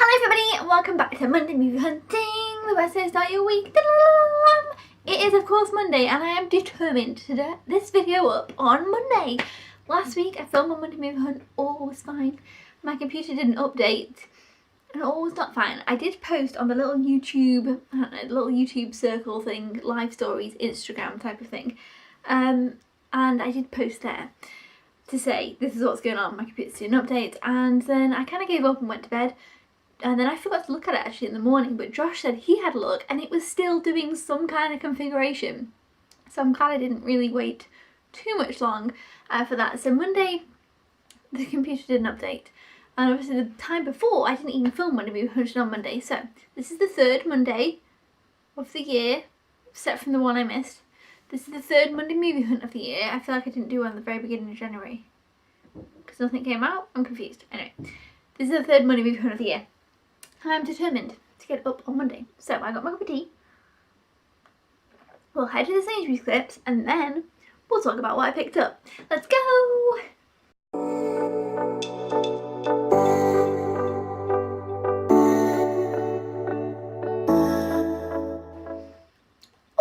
Hello everybody and welcome back to Monday Movie Hunting, the best way to start your week. It is of course Monday and I am determined to do this video up on Monday. Last week I filmed my Monday Movie Hunt, all was fine. My computer didn't update and all was not fine. I did post on the little YouTube circle thing, live stories, Instagram type of thing. And I did post there to say this is what's going on, my computer's doing an update, and then I kind of gave up and went to bed. And then I forgot to look at it actually in the morning, but Josh said he had a look and it was still doing some kind of configuration. So I'm glad I didn't really wait too much long for that. So Monday, the computer did an update. And obviously the time before, I didn't even film Monday Movie Hunting on Monday. So this is the third Monday of the year, except from the one I missed. This is the third Monday Movie Hunt of the year. I feel like I didn't do one at the very beginning of January, because nothing came out. I'm confused. Anyway, this is the third Monday Movie Hunt of the year. I'm determined to get up on Monday. So I got my cup of tea. We'll head to the Sainsbury's clips and then we'll talk about what I picked up. Let's go!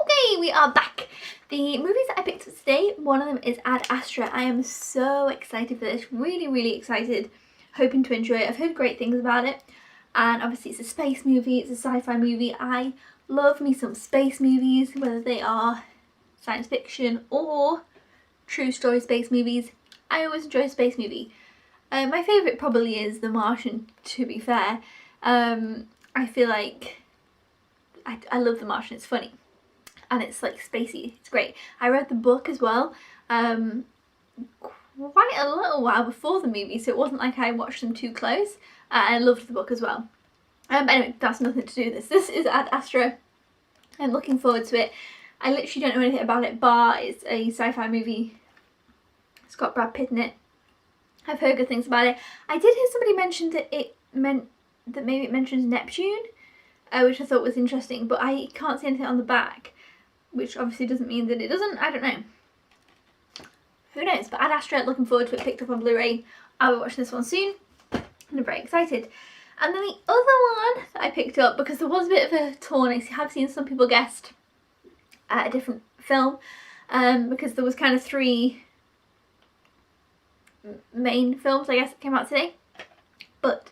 Okay, we are back. The movies that I picked up today, one of them is Ad Astra. I am so excited for this. Really excited. Hoping to enjoy it. I've heard great things about it. And obviously it's a space movie, it's a sci-fi movie. I love me some space movies, whether they are science fiction or true story space movies. I always enjoy a space movie. My favourite probably is The Martian, to be fair. I feel like I love The Martian, it's funny. And it's like spacey, it's great. I read the book as well quite a little while before the movie, so it wasn't like I watched them too close. I loved the book as well. But anyway, that's nothing to do with this. This is Ad Astra. I'm looking forward to it. I literally don't know anything about it, bar it's a sci-fi movie. It's got Brad Pitt in it. I've heard good things about it. I did hear somebody mention that maybe it mentions Neptune, which I thought was interesting, but I can't see anything on the back, which obviously doesn't mean that it doesn't. I don't know. Who knows? But Ad Astra, looking forward to it. Picked up on Blu-ray. I'll be watching this one soon. I'm very excited. And then the other one that I picked up, because there was a bit of a torn, I have seen some people guessed at a different film, because there was kind of three main films, I guess, that came out today. But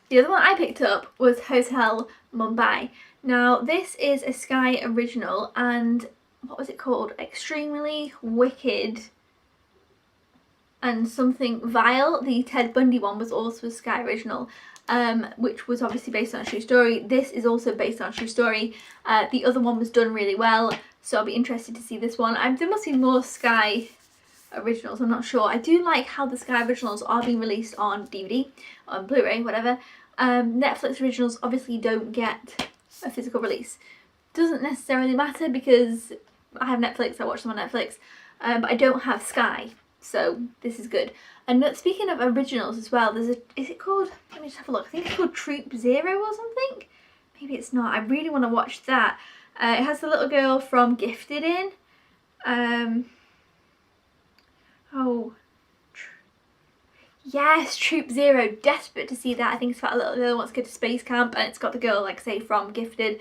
the other one I picked up was Hotel Mumbai. Now, this is a Sky original, and what was it called? Extremely Wicked and something Vile. The Ted Bundy one was also a Sky original, which was obviously based on a true story. This is also based on a true story. The other one was done really well, so I'll be interested to see this one. There must be more Sky originals, I'm not sure. I do like how the Sky originals are being released on DVD, on Blu-ray, whatever. Netflix originals obviously don't get a physical release. Doesn't necessarily matter because I have Netflix, I watch them on Netflix, but I don't have Sky. So this is good. And speaking of originals as well, is it called, let me just have a look, I think it's called Troop Zero or something? Maybe it's not. I really want to watch that. It has the little girl from Gifted in. Yes, Troop Zero. Desperate to see that. I think it's about a little girl who wants to go to space camp, and it's got the girl, like I say, from Gifted.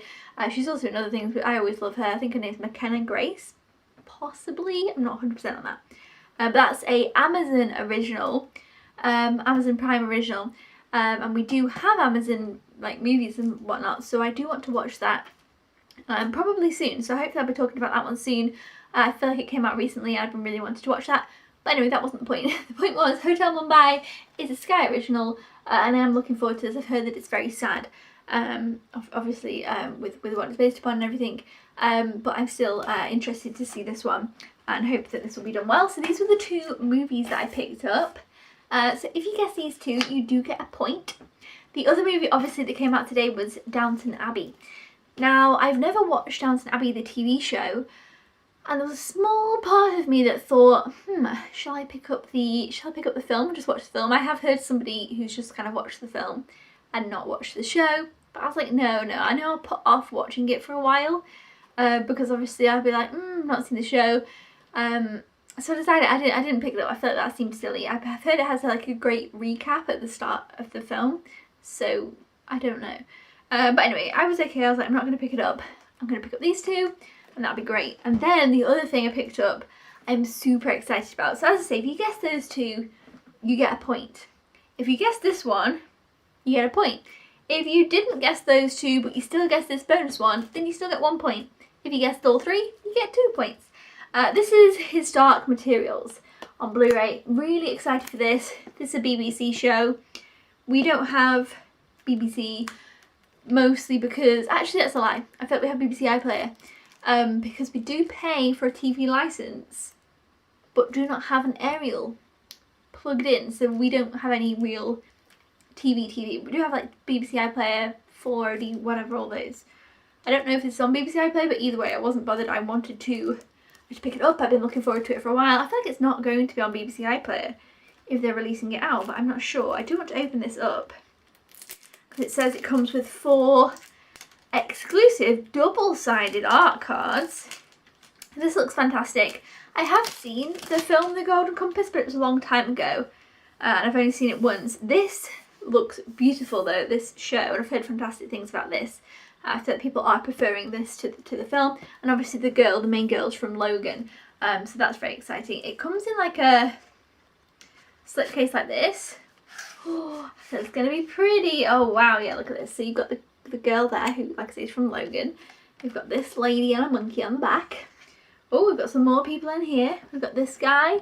She's also in other things, but I always love her. I think her name's McKenna Grace. Possibly. I'm not 100% on that. But that's a Amazon original, Amazon Prime original, and we do have Amazon like movies and whatnot, so I do want to watch that probably soon. So hopefully I'll be talking about that one soon. I feel like it came out recently. I've been really wanting to watch that, but anyway, that wasn't the point. The point was Hotel Mumbai is a Sky original, and I am looking forward to this. I've heard that it's very sad, obviously with what it's based upon and everything, but I'm still interested to see this one and hope that this will be done well. So these were the two movies that I picked up. So if you guess these two, you do get a point. The other movie obviously that came out today was Downton Abbey. Now, I've never watched Downton Abbey, the TV show, and there was a small part of me that thought, shall I pick up the film and just watch the film? I have heard somebody who's just kind of watched the film and not watched the show, but I was like, no, I know I'll put off watching it for a while, because obviously I'd be like, not seen the show. So I decided I didn't pick it up. I felt that seemed silly. I've heard it has like a great recap at the start of the film, so I don't know. But anyway, I was okay. I was like, I'm not going to pick it up. I'm going to pick up these two and that'll be great. And then the other thing I picked up, I'm super excited about. So as I say, if you guess those two, you get a point. If you guess this one, you get a point. If you didn't guess those two, but you still guessed this bonus one, then you still get 1 point. If you guessed all three, you get 2 points. This is Historic Materials on Blu-ray. Really excited for this. This is a BBC show. We don't have BBC mostly because, actually that's a lie, I felt we have BBC iPlayer because we do pay for a TV license but do not have an aerial plugged in, so we don't have any real TV. We do have like BBC iPlayer, 4D, whatever, all those. I don't know if it's on BBC iPlayer, but either way I wasn't bothered. I wanted to pick it up. I've been looking forward to it for a while. I feel like it's not going to be on BBC iPlayer if they're releasing it out, but I'm not sure. I do want to open this up because it says it comes with 4 exclusive double-sided art cards. This looks fantastic. I have seen the film The Golden Compass, but it was a long time ago and I've only seen it once. This looks beautiful though, this show, and I've heard fantastic things about this. I feel like people are preferring this to the film, and obviously the main girl's from Logan, so that's very exciting. It comes in like a slipcase like this. Oh, so it's going to be pretty. Oh wow, yeah, look at this. So you've got the girl there who, like I say, is from Logan. We've got this lady and a monkey on the back. Oh, we've got some more people in here. We've got this guy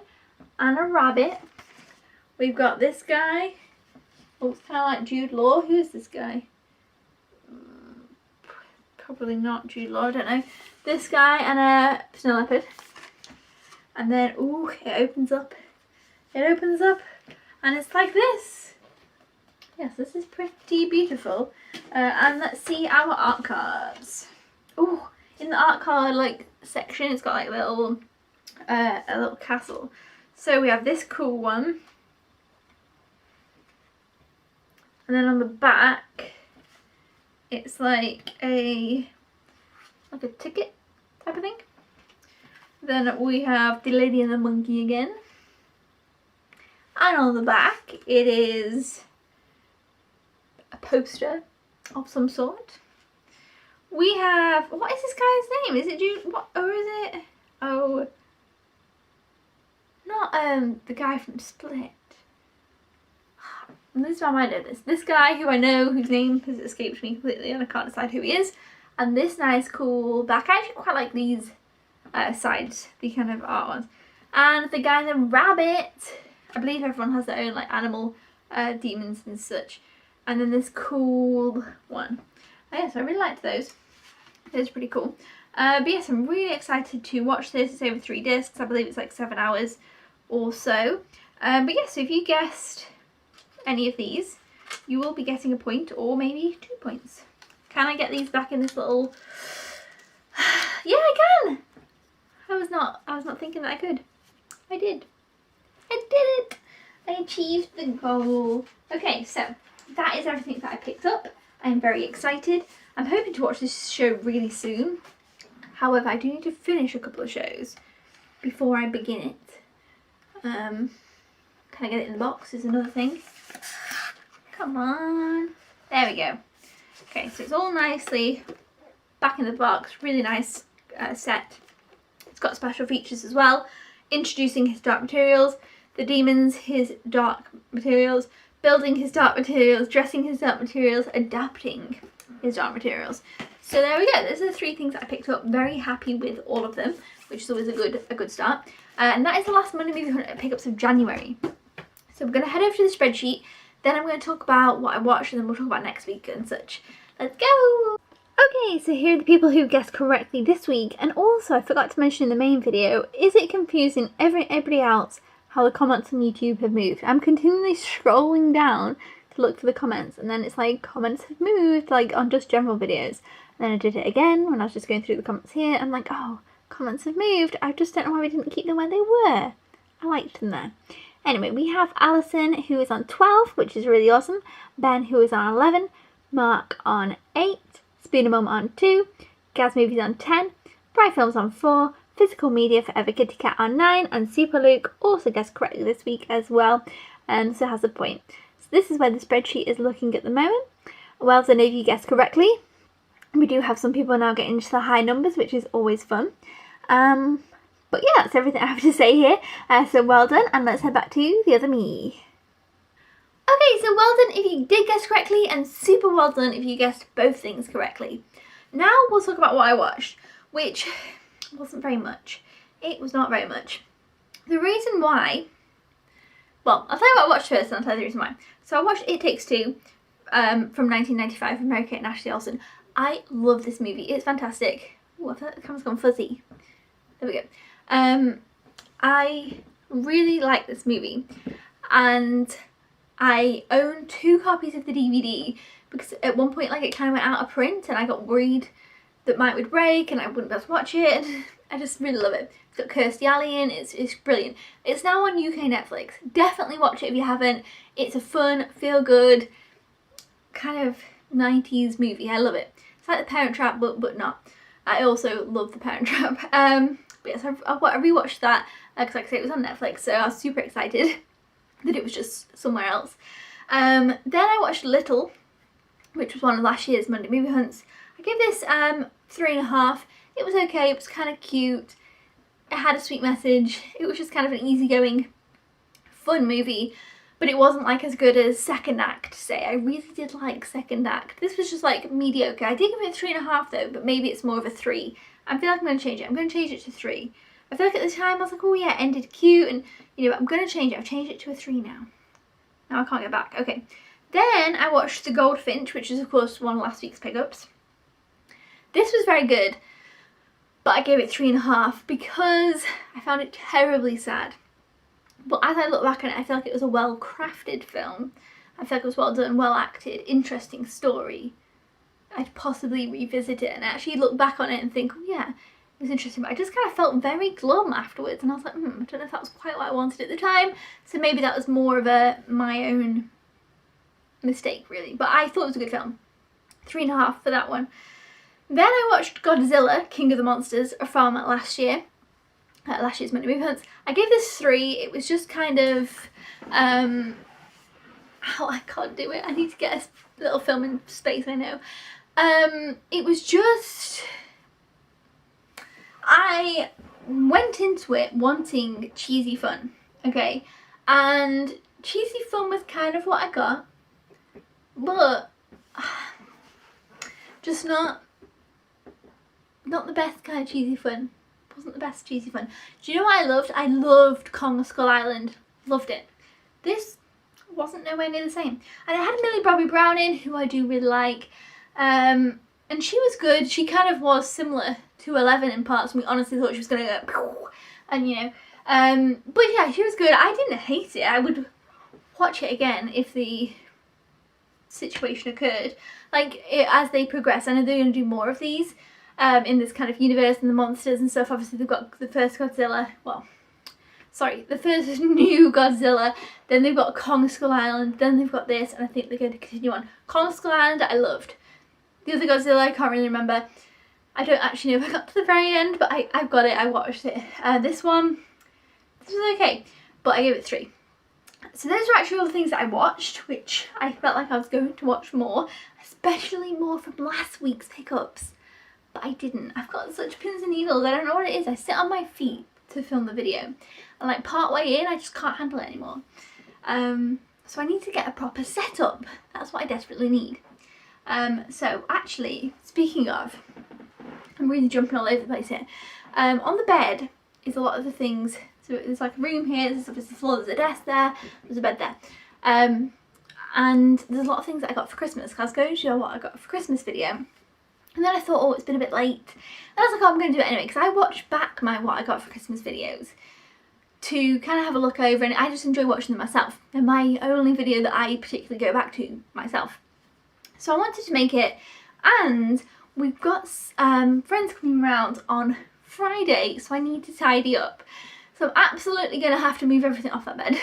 and a rabbit. We've got this guy. Oh, it's kind of like Jude Law. Who is this guy? Probably not Jude Law, I don't know. This guy and a snow leopard. And then, ooh, it opens up. It opens up and it's like this. Yes, this is pretty beautiful. And let's see our art cards. Ooh, in the art card like section, it's got like a little castle. So we have this cool one. And then on the back, it's like a ticket type of thing. Then we have the lady and the monkey again. And on the back, it is a poster of some sort. We have, what is this guy's name? Is it Jude, what, or is it, oh, not the guy from Split. This time I know this. This guy who I know, whose name has escaped me completely and I can't decide who he is. And this nice cool back. I actually quite like these sides, the kind of art ones. And the guy and the rabbit. I believe everyone has their own like animal demons and such. And then this cool one. Oh, yeah, so I really liked those. Those are pretty cool. But yes, I'm really excited to watch this. It's over 3 discs. I believe it's like 7 hours or so. But yeah, so if you guessed any of these, you will be getting a point or maybe 2 points. Can I get these back in this little... Yeah, I can! I was not thinking that I could. I did. I did it! I achieved the goal. Okay, so that is everything that I picked up. I'm very excited. I'm hoping to watch this show really soon. However, I do need to finish a couple of shows before I begin it. Can I get it in the box is another thing. Come on. There we go. Okay, so it's all nicely back in the box. Really nice set. It's got special features as well. Introducing his dark materials, the demons his dark materials, building his dark materials, dressing his dark materials, adapting his dark materials. So there we go. Those are the 3 things that I picked up. Very happy with all of them, which is always a good start. And that is the last Monday Movie Hunt pickups of January. So we're going to head over to the spreadsheet. Then I'm going to talk about what I watched, and then we'll talk about next week and such. Let's go! Okay, so here are the people who guessed correctly this week. And also, I forgot to mention in the main video, is it confusing everybody else how the comments on YouTube have moved? I'm continually scrolling down to look for the comments, and then it's like comments have moved, like on just general videos. And then I did it again when I was just going through the comments here. I'm like, oh, comments have moved. I just don't know why we didn't keep them where they were. I liked them there. Anyway, we have Alison, who is on 12, which is really awesome. Ben, who is on 11. Mark on 8. Spooner Mum on 2. Gaz Movies on 10. Bright Films on 4. Physical Media Forever Kitty Cat on 9. And Super Luke also guessed correctly this week as well. So has a point. So this is where the spreadsheet is looking at the moment. Well done if you guessed correctly. We do have some people now getting into the high numbers, which is always fun. But yeah, that's everything I have to say here. So well done, and let's head back to the other me. Okay, so well done if you did guess correctly, and super well done if you guessed both things correctly. Now we'll talk about what I watched, which wasn't very much. It was not very much. The reason why, well, I'll tell you what I watched first and I'll tell you the reason why. So I watched It Takes Two from 1995 from Mary-Kate and Ashley Olsen. I love this movie. It's fantastic. Oh, I feel like the camera's gone fuzzy. There we go. I really like this movie, and I own 2 copies of the DVD because at one point, like, it kind of went out of print and I got worried that mine would break and I wouldn't be able to watch it. I just really love it. It's got Kirstie Alley in. It's brilliant. It's now on UK Netflix. Definitely watch it if you haven't. It's a fun, feel good, kind of 90s movie. I love it. It's like The Parent Trap, but not. I also love The Parent Trap. But yes, I rewatched that because, like I say, it was on Netflix, so I was super excited that it was just somewhere else. Then I watched Little, which was one of last year's Monday Movie Hunts. I gave this 3.5. It was okay. It was kind of cute. It had a sweet message. It was just kind of an easygoing, fun movie. But it wasn't like as good as Second Act, say. I really did like Second Act. This was just like mediocre. I did give it 3.5 though, but maybe it's more of a 3. I feel like I'm going to change it. I'm going to change it to 3. I feel like at the time I was like, oh yeah, it ended cute, and you know, I'm going to change it. I've changed it to a 3 now. Now I can't get back. Okay. Then I watched The Goldfinch, which is of course one of last week's pickups. This was very good, but I gave it 3.5 because I found it terribly sad. But as I look back on it, I feel like it was a well-crafted film. I feel like it was well done, well acted, interesting story. I'd possibly revisit it and actually look back on it and think, oh yeah, it was interesting. But I just kind of felt very glum afterwards, and I was like, I don't know if that was quite what I wanted at the time. So maybe that was more of my own mistake, really. But I thought it was a good film. 3.5 for that one. Then I watched Godzilla, King of the Monsters from last year's Monday Movie Hunts. I gave this 3. It was just kind of, oh, I can't do it. I need to get a little film in space, I know. It was just, I went into it wanting cheesy fun, okay? And cheesy fun was kind of what I got, but just not the best kind of cheesy fun. Wasn't the best cheesy fun. Do you know what I loved? I loved Kong Skull Island. Loved it. This wasn't nowhere near the same. And it had Millie Bobby Brown in, who I do really like. And she was good. She kind of was similar to 11 in parts. We honestly thought she was going to go, and you know. But yeah, she was good. I didn't hate it. I would watch it again if the situation occurred. Like, as they progress. I know they're going to do more of these. In this kind of universe and the monsters and stuff. Obviously they've got the first Godzilla, the first new Godzilla, then they've got Kong Skull Island, then they've got this, and I think they're going to continue on. Kong Skull Island I loved. The other Godzilla I can't really remember. I don't actually know if I got to the very end, but I've got it, I watched it. This was okay, but I gave it 3. So those are actually all the things that I watched, which I felt like I was going to watch more, especially more from last week's pickups. But I didn't. I've got such pins and needles. I don't know what it is. I sit on my feet to film the video, and like part way in I just can't handle it anymore. So I need to get a proper setup. That's what I desperately need. So actually, speaking of, I'm really jumping all over the place here. On the bed is a lot of the things. So there's like a room here, there's obviously the floor, there's a desk there, there's a bed there. And there's a lot of things that I got for Christmas, because I was going to show what I got for Christmas video. And then I thought, oh, it's been a bit late. And I was like, oh, I'm going to do it anyway, because I watched back my what I got for Christmas videos to kind of have a look over, and I just enjoy watching them myself. They're my only video that I particularly go back to myself. So I wanted to make it, and we've got friends coming around on Friday, so I need to tidy up. So I'm absolutely going to have to move everything off that bed.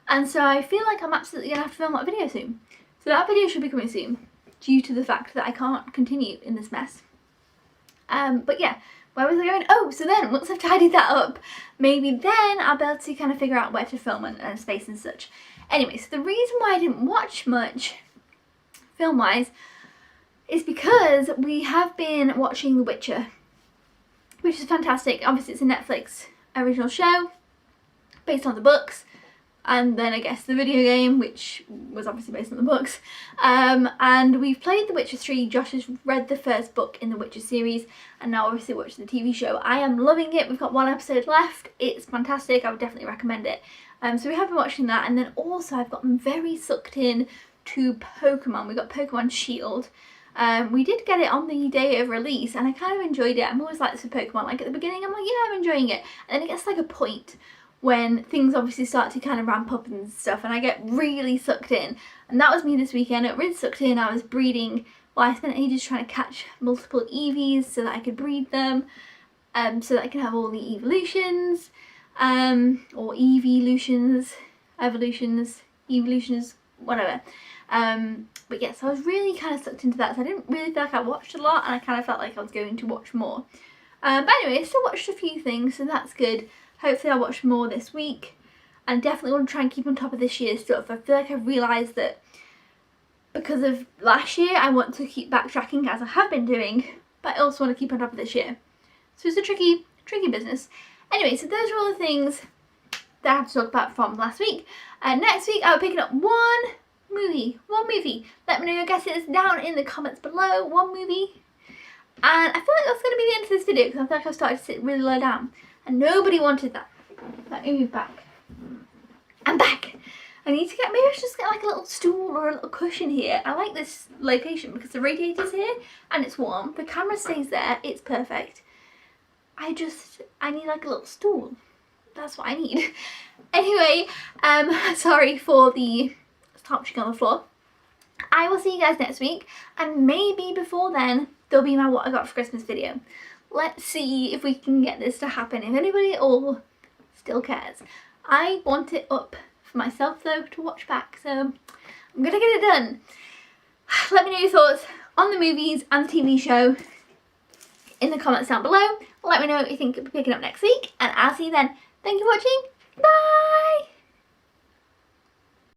And so I feel like I'm absolutely going to have to film that video soon. So that video should be coming soon, due to the fact that I can't continue in this mess. But yeah, where was I going? Oh, so then once I've tidied that up, maybe then I'll be able to kind of figure out where to film and space and such. Anyway, so the reason why I didn't watch much film-wise, is because we have been watching The Witcher, which is fantastic. Obviously it's a Netflix original show based on the books, and then I guess the video game, which was obviously based on the books. And we've played The Witcher 3. Josh has read the first book in the Witcher series, and now obviously watching the TV show. I am loving it. We've got one episode left. It's fantastic. I would definitely recommend it. So we have been watching that, and then also I've gotten very sucked in to Pokemon. We got Pokemon Shield. We did get it on the day of release, and I kind of enjoyed it. I'm always like this with Pokemon. Like at the beginning, I'm like, yeah, I'm enjoying it, and then it gets like a point when things obviously start to kind of ramp up and stuff, and I get really sucked in. And that was me this weekend. I got really sucked in. I was breeding. Well, I spent ages trying to catch multiple Eevees so that I could breed them, so that I can have all the evolutions, or evolutions, whatever. But yes, I was really kind of sucked into that, so I didn't really feel like I watched a lot, and I kind of felt like I was going to watch more. But anyway, I still watched a few things, so that's good. Hopefully I'll watch more this week, and definitely want to try and keep on top of this year's stuff. I feel like I've realised that because of last year, I want to keep backtracking as I have been doing, but I also want to keep on top of this year. So it's a tricky business. Anyway, so those are all the things that I have to talk about from last week. Next week I'll be picking up one movie. Let me know your guesses down in the comments below. One movie. And I feel like that's going to be the end of this video, because I feel like I've started to sit really low down, and nobody wanted that. Let me move back. I'm back. I need to get, maybe I should just get like a little stool or a little cushion here. I like this location because the radiator's here and it's warm. The camera stays there. It's perfect. I need like a little stool. That's what I need. Anyway, sorry for the touching on the floor. I will see you guys next week, and maybe before then there'll be my what I got for Christmas video. Let's see if we can get this to happen, if anybody at all still cares. I want it up for myself though to watch back, so I'm gonna get it done. Let me know your thoughts on the movies and the TV show in the comments down below. Let me know what you think will be picking up next week, and I'll see you then. Thank you for watching. Bye!